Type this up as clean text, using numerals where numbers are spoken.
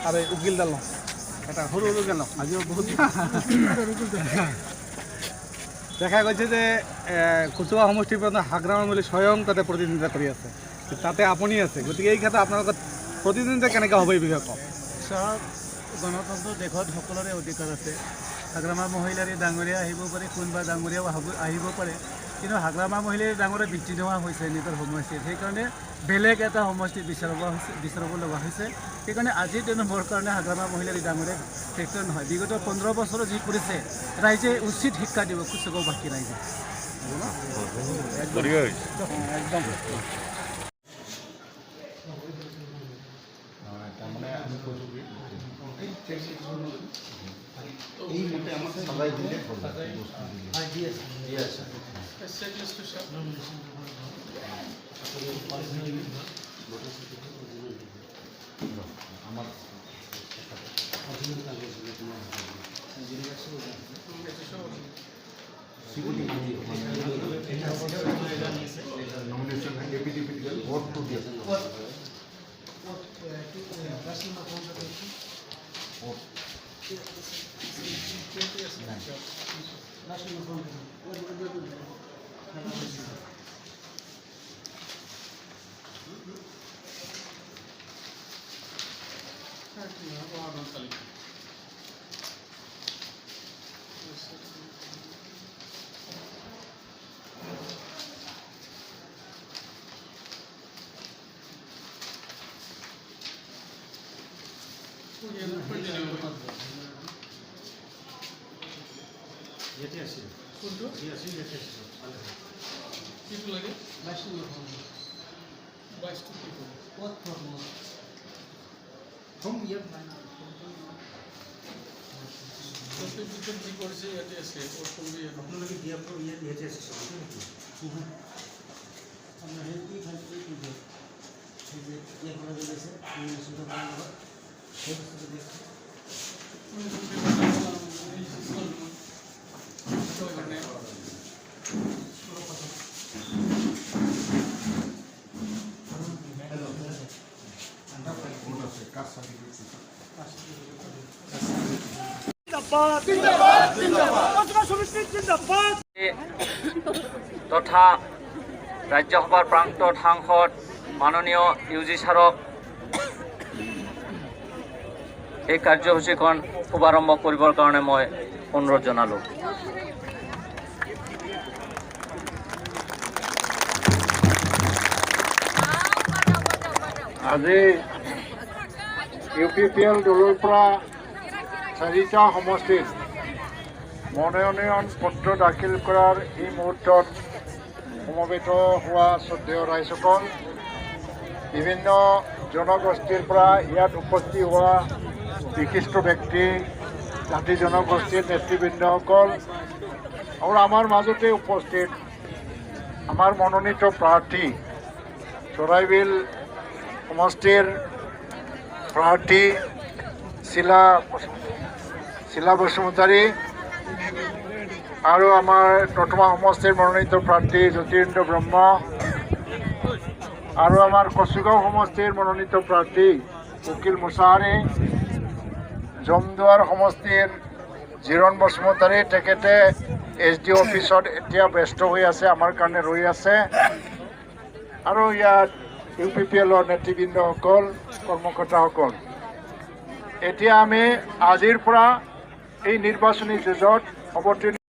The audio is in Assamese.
আৰে উকিল ডাল এটা সৰু সৰু গেল আজিও বহুত দেখা গৈছে যে কুচুৱা সমষ্টিৰ পৰা হাগ্ৰামা বুলি স্বয়ং তাতে প্ৰতিনিধিত্ব কৰি আছে তাতে আপুনি আছে গতিকে এই ক্ষেত্ৰত আপোনালোকৰ প্ৰতিনিধিত্ব কেনেকৈ হ'ব এই বিষয়ে কওক চাওক গণতন্ত্ৰ দেশত সকলোৰে অধিকাৰ আছে হাগ্ৰামা মহিলাৰী ডাঙৰীয়া আহিব পাৰে কোনোবা ডাঙৰীয়াও আহিব পাৰে কিন্তু হাগ্ৰামা মহিলাৰী ডাঙৰীয়া বৃত্তি নোহোৱা হৈছে নিজৰ সমষ্টিত সেইকাৰণে বেলেগ এটা সমষ্টি বিচাৰিব লগা হৈছে সেইকাৰণে আজিৰ দিনত মোৰ কাৰণে হাগ্ৰামা মহিলাৰী ডাঙৰীয়া ফেক্টৰ নহয় বিগত 15 বছৰত যি কৰিছে ৰাইজে উচিত শিক্ষা দিব কুচুগাঁও বাকী ৰাইজে একদম এই মতে আমাকে সবাই দিলে আমাৰ নমিনেশন এপিডিপিটিক্যাল ভোট টু দিয়ে তথা ৰাজ্যসভাৰ প্ৰাক্তন সাংসদ মাননীয় ইউজি ছাৰক এই কাৰ্যসূচীখন শুভাৰম্ভ কৰিবৰ কাৰণে মই অনুৰোধ জনালোঁ। আজি UPPL দলৰ পৰা 4টা সমষ্টিত মনোনয়ন পত্ৰ দাখিল কৰাৰ এই মুহূৰ্তত সমবেত হোৱা শ্ৰদ্ধেয় ৰাইজসকল বিভিন্ন জনগোষ্ঠীৰ পৰা ইয়াত উপস্থিত হোৱা বিশিষ্ট ব্যক্তি জাতি জনগোষ্ঠীৰ নেতৃবৃন্দসকল আৰু আমাৰ মাজতে উপস্থিত আমাৰ মনোনীত প্ৰাৰ্থী চৰাইবিল সমষ্টিৰ প্ৰাৰ্থী শিলা বসুমতাৰী আৰু আমাৰ ততমা সমষ্টিৰ মনোনীত প্ৰাৰ্থী জ্যোতিৰেন্দ্ৰ ব্ৰহ্ম আৰু আমাৰ কচুগাঁও সমষ্টিৰ মনোনীত প্ৰাৰ্থী উকিল মুছাহাৰী জমদুৱাৰ সমষ্টিৰ জিৰণ বসুমতাৰী তেখেতে SDO অফিচত এতিয়া ব্যস্ত হৈ আছে আমাৰ কাৰণে ৰৈ আছে আৰু ইয়াত UPPLৰ নেতৃবৃন্দসকল কৰ্মকৰ্তাসকল এতিয়া আমি আজিৰ পৰা এই নিৰ্বাচনী যুঁজত অৱতীৰ্ণ